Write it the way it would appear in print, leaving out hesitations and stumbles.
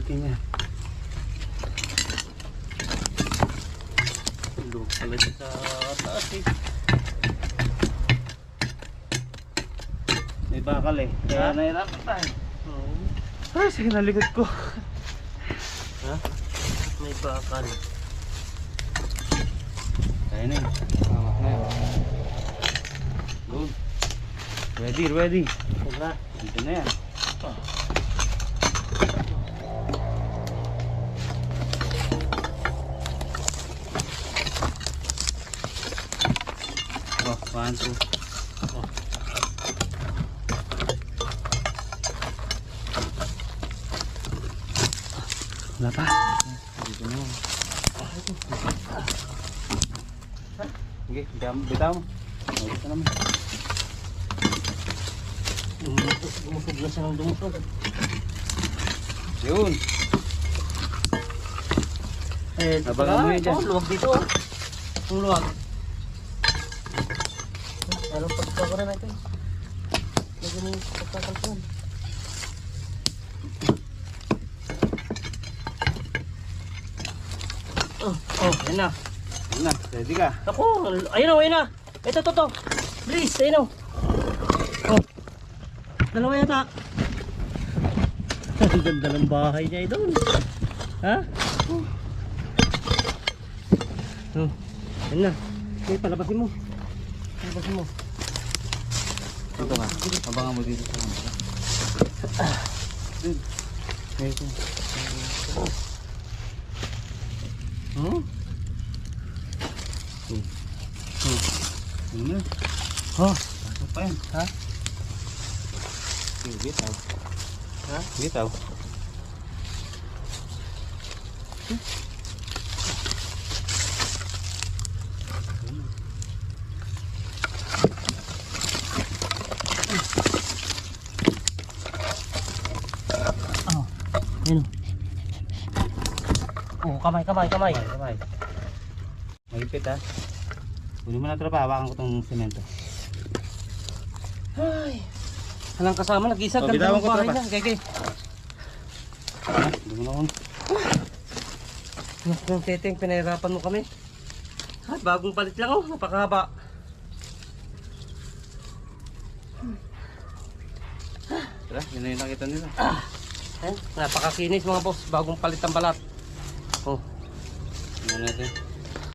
natin yan. Loob pala dyan sa taas eh. May bakal eh. Kaya nahirapan tayo. Ay, sige na likod ko. Ha? May bakal. Kaya na yun. Hawak na yun. Good. Ready, ready. Diba? Dito na yan. Oh, 1, 2. Wala pa. Dito na yan. Sige, bitaw mo. Dito naman. Dumusog na siya ng dumusog. Yun. Eh, Abangan mo yun dyan. luwag dito. Ang luwag. Anong pagkakara natin? Lagyan mo yung pagkakalpuan. Yan na. Yun na, ready ka. Ako, ayun o, ayun na. Ito, to. Please, ayun o. Oh. Dalawa yata. Ang ganda ng bahay niya doon. Ha? Oh. Ayun na. Okay, palabasin mo. Palabasin mo. Dito ka. Abangan mo dito sa mga. Dun. Ito. Hmm? Yun na. Oh. Pasok pa yan. Ha? Sige, bitaw. Ha? Bitaw. Oh. Ayun. Oh, kamay. Kamay. Mahigpit ha. Kunin mo na tropa, hawakan ko tong semento. Ay. Walang kasama, nag-isa. Oh, Ganda bitawan ng ko, bahay tropa. niya. Kaya. Ha? Doon mo na Yung teteng, pinahirapan mo kami. Ay, bagong palit lang oh. Napakahaba. Tara, yun na yung nakita nila. Napakakinis mga boss. Bagong palit ang balat. Oh. Tingnan natin.